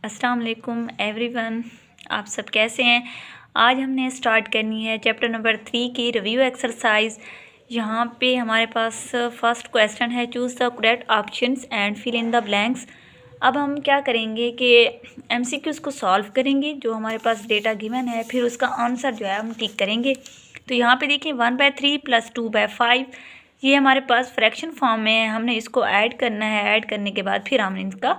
अस्सलाम वालेकुम एवरीवन, आप सब कैसे हैं। आज हमने स्टार्ट करनी है चैप्टर नंबर 3 की रिव्यू एक्सरसाइज। यहाँ पे हमारे पास फर्स्ट क्वेश्चन है, choose the correct options and fill in the blanks. अब हम क्या करेंगे कि एमसीक्यूज़ को सॉल्व करेंगे, जो हमारे पास डेटा गिवन है, फिर उसका आंसर जो है हम टिक करेंगे। तो यहाँ पे देखिए 1/3 + 2/5 ये हमारे पास फ्रैक्शन फॉर्म में है। हमने इसको ऐड करना है। ऐड करने के बाद फिर हम इसका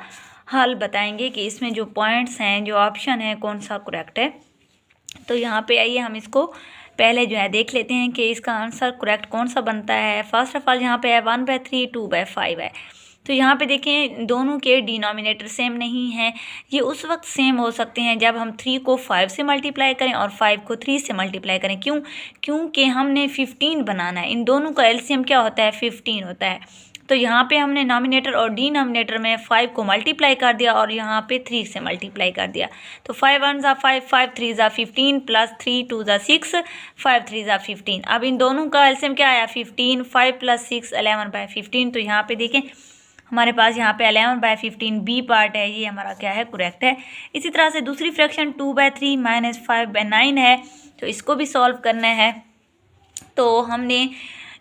हल बताएंगे कि इसमें जो पॉइंट्स हैं, जो ऑप्शन है, कौन सा करेक्ट है। तो यहाँ पे आइए हम इसको पहले जो है देख लेते हैं कि इसका आंसर करेक्ट कौन सा बनता है। फर्स्ट ऑफ ऑल यहाँ पे है 1/3 2/5 है। तो यहाँ पे देखें दोनों के डिनोमिनेटर सेम नहीं है। ये उस वक्त सेम हो सकते हैं जब हम 3 को 5 से मल्टीप्लाई करें और 5 को 3 से मल्टीप्लाई करें। क्योंकि हमने 15 बनाना है। इन दोनों का एलसीएम क्या होता है, 15 होता है। तो यहाँ पे हमने नॉमिनेटर और डिनोमिनेटर में 5 को मल्टीप्लाई कर दिया और यहाँ पे 3 से मल्टीप्लाई कर दिया। तो 5 1 ज़ा 5, 5 3 ज़ा 15 + 3 2 ज़ा 6, 5 3 ज़ा 15। अब इन दोनों का एलसीएम क्या आया, 15। 5 + 6 11/15। तो यहाँ पे देखें हमारे पास यहाँ पे 11/15 बी पार्ट है, ये हमारा क्या है, करेक्ट है। इसी तरह से दूसरी फ्रैक्शन 2/3 - 5/9 है। तो इसको भी सॉल्व करना है। तो हमने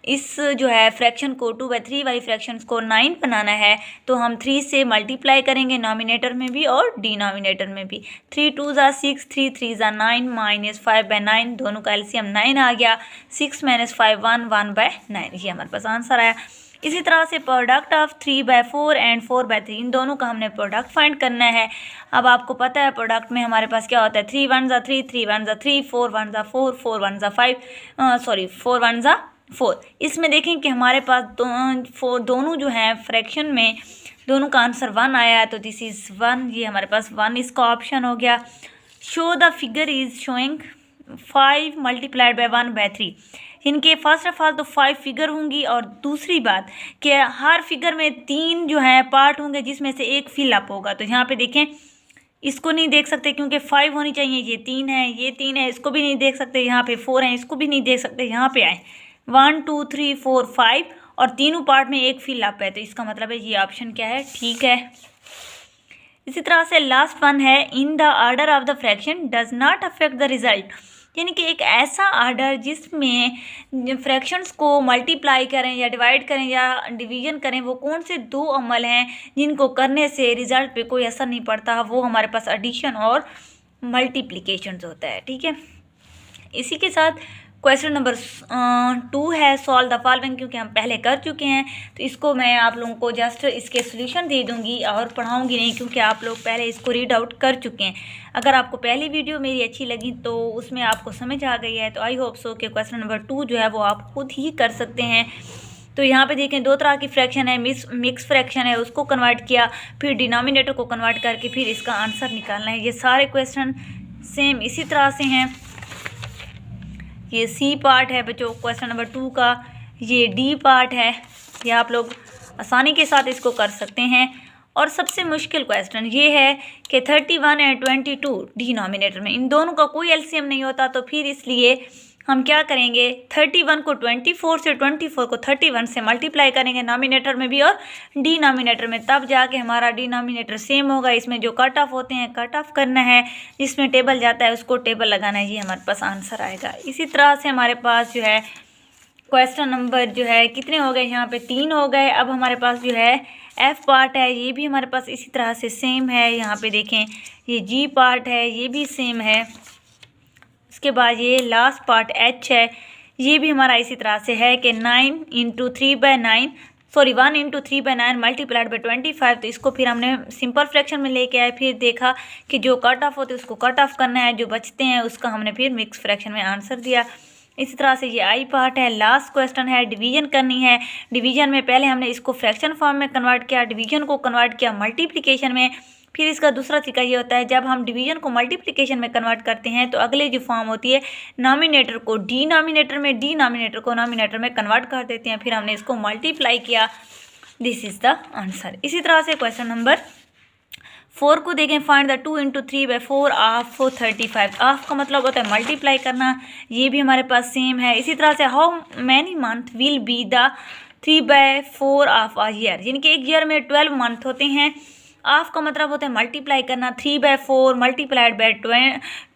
इस जो है फ्रैक्शन को 2/3 वाली फ्रैक्शंस को 9 बनाना है। तो हम 3 से मल्टीप्लाई करेंगे, नॉमिनेटर में भी और डिनोमिनेटर में भी। 3 2 ज़ा 6, 3 3 ज़ा 9 - 5/9, दोनों का एलसीएम 9 आ गया। 6 - 5 1, 1/9, ये हमारे पास आंसर आया। इसी तरह से प्रोडक्ट ऑफ 3/4 एंड 4/3, इन दोनों का हमने प्रोडक्ट फाइंड करना है। अब आपको पता है प्रोडक्ट में हमारे पास क्या होता है, 3 1 ज़ा 3, 3 1 ज़ा 3, 4 1 ज़ा 4, 4 1 ज़ा 5, 4 1 ज़ा 4। इसमें देखें कि हमारे पास दोनों जो हैं फ्रैक्शन में दोनों का आंसर 1 आया है। तो दिस इज़ 1, ये हमारे पास 1 इसका ऑप्शन हो गया। Show the figure is showing 5 × 1/3। इनके फर्स्ट ऑफ ऑल तो 5 फिगर होंगी, और दूसरी बात कि हर फिगर में 3 जो हैं पार्ट होंगे, जिसमें से एक फिल अप होगा। तो यहाँ पे देखें इसको नहीं देख सकते क्योंकि 5 होनी चाहिए, ये 3 है, ये 3 है, इसको भी नहीं देख सकते। यहाँ पे 4 है, इसको भी नहीं देख सकते। यहाँ पे आए 1 2 3 4 5 और तीनों पार्ट में एक फिल अप है। तो इसका मतलब है ये ऑप्शन क्या है, ठीक है। इसी तरह से लास्ट वन है, in the order of the fraction does not affect the result. यानी कि एक ऐसा आर्डर जिसमें फ्रैक्शंस को मल्टीप्लाई करें या डिवाइड करें या डिवीजन करें, वो कौन से 2 अमल हैं जिनको करने से रिजल्ट पे कोई असर नहीं पड़ता। वो हमारे पास एडिशन और मल्टीप्लिकेशन होता है, ठीक है। इसी के साथ क्वेश्चन नंबर 2 है, सॉल्व द फॉलोइंग, क्योंकि हम पहले कर चुके हैं तो इसको मैं आप लोगों को जस्ट इसके सॉल्यूशन दे दूंगी और पढ़ाऊंगी नहीं, क्योंकि आप लोग पहले इसको रीड आउट कर चुके हैं। अगर आपको पहली वीडियो मेरी अच्छी लगी तो उसमें आपको समझ आ गई है, तो आई होप सो कि क्वेश्चन नंबर 2 जो है वो आप खुद ही कर सकते हैं। तो यहाँ पे देखें 2 तरह की फ्रैक्शन है, मिक्स फ्रैक्शन है, उसको कन्वर्ट किया, फिर डिनोमिनेटर को कन्वर्ट करके फिर इसका आंसर निकालना है। ये सारे क्वेश्चन सेम इसी तरह से हैं। ये सी पार्ट है बच्चों क्वेश्चन नंबर 2 का, ये डी पार्ट है। ये आप लोग आसानी के साथ इसको कर सकते हैं। और सबसे मुश्किल क्वेश्चन ये है कि 31 और 22 डिनोमिनेटर में इन दोनों का कोई एलसीएम नहीं होता। तो फिर इसलिए हम क्या करेंगे, 31 को 24 से, 24 को 31 से मल्टीप्लाई करेंगे, नॉमिनेटर में भी और डिनोमिनेटर में, तब जाके हमारा डिनोमिनेटर सेम होगा। इसमें जो कट ऑफ होते हैं कट ऑफ करना है, जिसमें टेबल जाता है उसको टेबल लगाना है, ये हमारे पास आंसर आएगा। इसी तरह से हमारे पास जो है क्वेश्चन नंबर जो है कितने हो गए, यहाँ पे 3 हो गए। अब हमारे पास जो है एफ पार्ट है, ये भी हमारे पास इसी तरह से सेम है। यहाँ पे देखें ये जी पार्ट है, ये भी सेम है। उसके बाद ये लास्ट पार्ट एच है, ये भी हमारा इसी तरह से है कि 9 × 3/9 सॉरी 1 × 3/9 मल्टीप्लाइड बाई 25। तो इसको फिर हमने सिंपल फ्रैक्शन में लेके आए, फिर देखा कि जो कट ऑफ होते हैं उसको कट ऑफ करना है, जो बचते हैं उसका हमने फिर मिक्स फ्रैक्शन में आंसर दिया। इसी तरह से ये आई पार्ट है। लास्ट क्वेश्चन है, डिवीजन करनी है। डिवीजन में पहले हमने इसको फ्रैक्शन फॉर्म में कन्वर्ट किया, डिवीजन को कन्वर्ट किया मल्टीप्लिकेशन में। फिर इसका दूसरा तरीका ये होता है, जब हम डिवीजन को मल्टीप्लिकेशन में कन्वर्ट करते हैं तो अगले जो फॉर्म होती है, नॉमिनेटर को डिनोमिनेटर में, डिनोमिनेटर को नॉमिनेटर में कन्वर्ट कर देते हैं। फिर हमने इसको मल्टीप्लाई किया, दिस इज़ द आंसर। इसी तरह से क्वेश्चन नंबर 4 को देखें, फाइंड द 2 × 3/4 ऑफ 35। ऑफ का मतलब होता है मल्टीप्लाई करना, ये भी हमारे पास सेम है। इसी तरह से how many month will be the 3/4 of a year, यानी कि एक ईयर में 12 मंथ होते हैं। ऑफ का मतलब होता है मल्टीप्लाई करना, 3/4 मल्टीप्लाइड बाय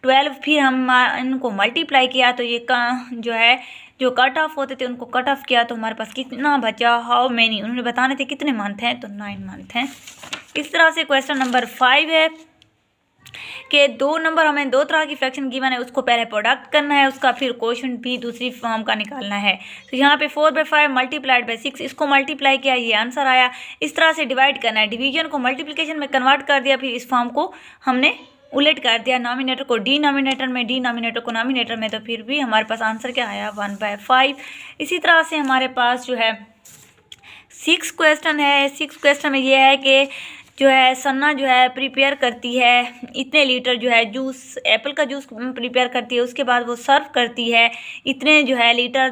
12, फिर हम इनको मल्टीप्लाई किया तो ये जो है जो कट ऑफ होते थे उनको कट ऑफ किया तो हमारे पास कितना बचा, हाउ मैनी, उन्होंने बताने थे कितने मंथ हैं, तो 9 मंथ हैं। इस तरह से क्वेश्चन नंबर 5 है कि 2 नंबर हमें 2 तरह की फ्रैक्शन गिवन है, उसको पहले प्रोडक्ट करना है उसका, फिर क्वोशंट भी दूसरी फॉर्म का निकालना है। तो यहाँ पे 4/5 मल्टीप्लाइड बाय 6, इसको मल्टीप्लाई किया, ये आंसर आया। इस तरह से डिवाइड करना है, डिवीजन को मल्टीप्लिकेशन में कन्वर्ट कर दिया, फिर इस फॉर्म को हमने उलट कर दिया, नॉमिनेटर को डिनोमिनेटर में, डिनोमिनेटर को नॉमिनेटर में, तो फिर भी हमारे पास आंसर क्या आया 1/5। इसी तरह से हमारे पास जो है 6 क्वेश्चन है। 6 क्वेश्चन में ये है कि जो है सन्ना जो है प्रिपेयर करती है इतने लीटर जो है जूस, एप्पल का जूस प्रिपेयर करती है, उसके बाद वो सर्व करती है इतने जो है लीटर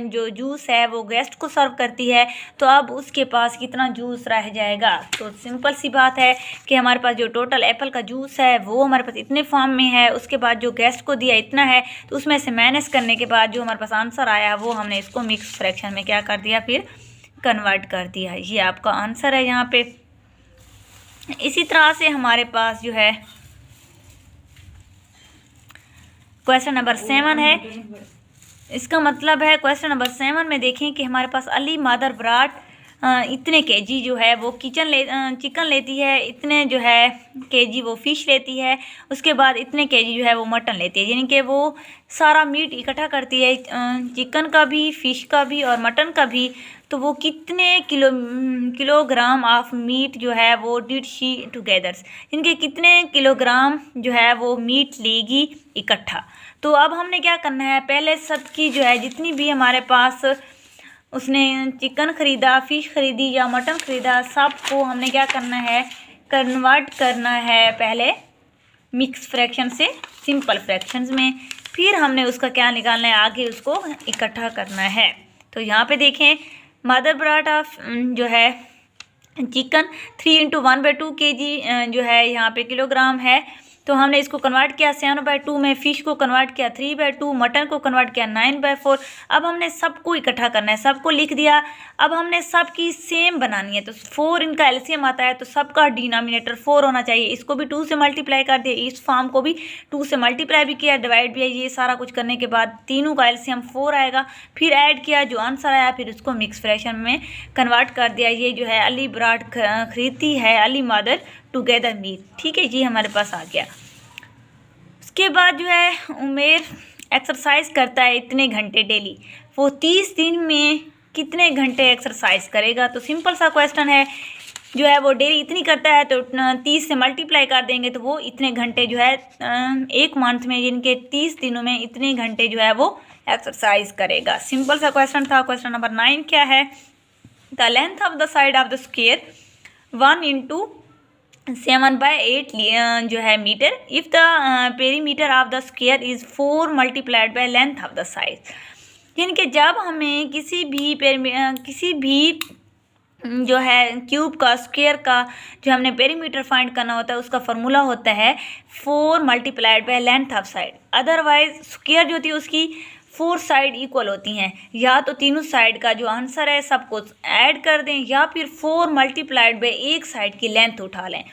जो जूस है वो गेस्ट को सर्व करती है, तो अब उसके पास कितना जूस रह जाएगा। तो सिंपल सी बात है कि हमारे पास जो टोटल एप्पल का जूस है वो हमारे पास इतने फॉर्म में है, उसके बाद जो गेस्ट को दिया इतना है, तो उसमें से माइनस करने के बाद जो हमारे पास आंसर आया वो हमने इसको मिक्स फ्रैक्शन में क्या कर दिया, फिर कन्वर्ट कर दिया। ये आपका आंसर है यहाँ पे। इसी तरह से हमारे पास जो है क्वेश्चन नंबर 7 है। इसका मतलब है क्वेश्चन नंबर 7 में देखें कि हमारे पास अली मदर ब्राट इतने केजी जो है वो चिकन लेती है, इतने जो है केजी वो फिश लेती है, उसके बाद इतने केजी जो है वो मटन लेती है, यानी कि वो सारा मीट इकट्ठा करती है, चिकन का भी, फिश का भी और मटन का भी। तो वो कितने किलोग्राम ऑफ मीट जो है वो डिड शी टुगेदर्स, इनके कितने किलोग्राम जो है वो मीट लेगी इकट्ठा। तो अब हमने क्या करना है, पहले सबकी जो है जितनी भी हमारे पास उसने चिकन ख़रीदा, फ़िश ख़रीदी या मटन ख़रीदा, सबको हमने क्या करना है, कन्वर्ट करना है पहले मिक्स फ्रैक्शन से सिंपल फ्रैक्शंस में, फिर हमने उसका क्या निकालना है, आगे उसको इकट्ठा करना है। तो यहाँ पे देखें मदर ब्राट ऑफ जो है चिकन 3 × 1/2 kg जो है यहाँ पे किलोग्राम है, तो हमने इसको कन्वर्ट किया 7/2 में, फ़िश को कन्वर्ट किया 3/2, मटन को कन्वर्ट किया 9/4। अब हमने सबको इकट्ठा करना है, सबको लिख दिया। अब हमने सबकी सेम बनानी है, तो 4 इनका एलसीएम आता है, तो सबका डिनोमिनेटर 4 होना चाहिए। इसको भी 2 से मल्टीप्लाई कर दिया, इस फॉर्म को भी 2 से मल्टीप्लाई भी किया, डिवाइड भी है। ये सारा कुछ करने के बाद तीनों का एलसीएम 4 आएगा, फिर ऐड किया, जो आंसर आया फिर उसको मिक्स फ्रैक्शन में कन्वर्ट कर दिया। ये जो है अली ब्राट खरीदती है अली मदर टुगेदर मीट, ठीक है, ये हमारे पास आ गया। उसके बाद जो है उमेर एक्सरसाइज करता है इतने घंटे डेली, वो 30 दिन में कितने घंटे एक्सरसाइज करेगा। तो सिंपल सा क्वेश्चन है, जो है वो डेली इतनी करता है तो 30 से मल्टीप्लाई कर देंगे तो वो इतने घंटे जो है एक मंथ में, जिनके 30 दिनों में इतने घंटे जो है वो एक्सरसाइज करेगा। सिंपल सा क्वेश्चन था। क्वेश्चन नंबर 9 क्या है, the length of the side of the square 1 × 7/8 जो है metre, if the perimeter of the square is 4 multiplied by length of the side. यानी कि जब हमें किसी भी जो है क्यूब का, स्क्वायर का जो हमने पेरीमीटर फाइंड करना होता है, उसका फार्मूला होता है 4 multiplied by length of side. Otherwise square जो होती है उसकी 4 साइड इक्वल होती हैं, या तो तीनों साइड का जो आंसर है सब कुछ ऐड कर दें, या फिर 4 मल्टीप्लाइड बाय एक साइड की लेंथ उठा लें।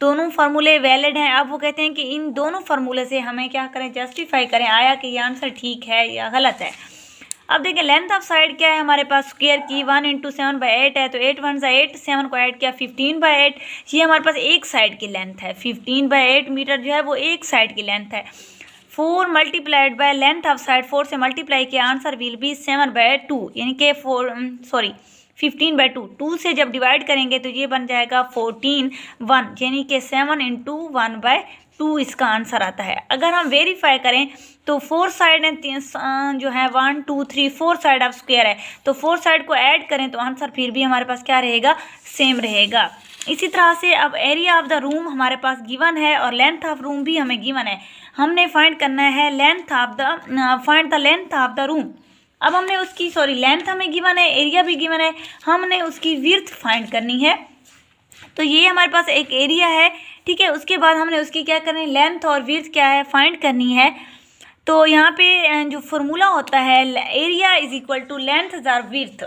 दोनों फार्मूले वैलिड हैं। अब वो कहते हैं कि इन दोनों फार्मूले से हमें क्या करें, जस्टिफाई करें, आया कि ये आंसर ठीक है या गलत है। अब देखिए लेंथ ऑफ साइड क्या है हमारे पास, स्क्वायर की 1 × 7/8 है, तो 8 1 8, 7 को ऐड किया 15/8, ये हमारे पास एक साइड की लेंथ है। 15/8 मीटर जो है वो एक साइड की लेंथ है। 4 multiplied by length of side, 4 से मल्टीप्लाई किया, आंसर विल बी 7/2, यानी कि 15/2। 2 से जब डिवाइड करेंगे तो ये बन जाएगा 14/1, यानी कि 7 × 1/2 इसका आंसर आता है। अगर हम वेरीफाई करें तो 4 साइड है जो है 1 2 3 4 साइड ऑफ स्क्वायर है, तो 4 साइड को ऐड करें तो आंसर फिर भी हमारे पास क्या रहेगा, सेम रहेगा। इसी तरह से अब एरिया ऑफ द रूम हमारे पास गिवन है और लेंथ ऑफ रूम भी हमें गिवन है। हमने फाइंड करना है find the length of the room. अब हमने उसकी लेंथ हमें गिवन है, एरिया भी गिवन है, हमने उसकी विड्थ फाइंड करनी है। तो ये हमारे पास एक एरिया है, ठीक है। उसके बाद हमने उसकी क्या करनी है, लेंथ और विड्थ क्या है फाइंड करनी है। तो यहाँ पे जो फॉर्मूला होता है area is equal to length + width.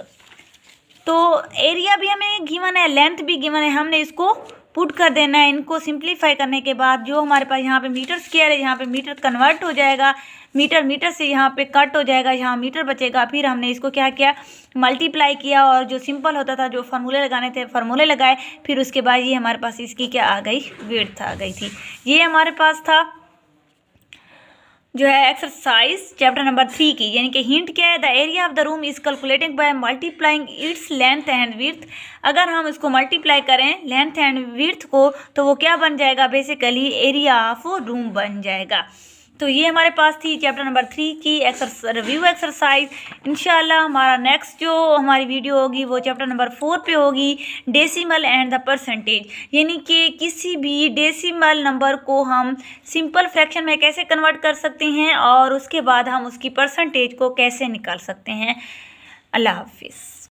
तो एरिया भी हमें गिवन है, लेंथ भी गिवन है, हमने इसको पुट कर देना है। इनको सिंप्लीफाई करने के बाद जो हमारे पास यहाँ पे मीटर स्क्वायर है, यहाँ पे मीटर कन्वर्ट हो जाएगा, मीटर से यहाँ पे कट हो जाएगा, यहाँ मीटर बचेगा। फिर हमने इसको क्या किया, मल्टीप्लाई किया और जो सिंपल होता था, जो फार्मूले लगाने थे फार्मूले लगाए। फिर उसके बाद ये हमारे पास इसकी क्या आ गई, विड्थ आ गई थी। ये हमारे पास था जो है एक्सरसाइज चैप्टर नंबर 3 की, यानी कि हिंट क्या है, the area of the room is calculating by multiplying its length and width. अगर हम इसको मल्टीप्लाई करें लेंथ एंड विड्थ को तो वो क्या बन जाएगा, बेसिकली एरिया ऑफ रूम बन जाएगा। तो ये हमारे पास थी चैप्टर नंबर 3 की रिव्यू एक्सरसाइज। इंशाल्लाह हमारा नेक्स्ट जो हमारी वीडियो होगी वो चैप्टर नंबर 4 पे होगी, डेसिमल एंड द परसेंटेज, यानी कि किसी भी डेसिमल नंबर को हम सिंपल फ्रैक्शन में कैसे कन्वर्ट कर सकते हैं और उसके बाद हम उसकी परसेंटेज को कैसे निकाल सकते हैं। अल्लाह हाफिज़।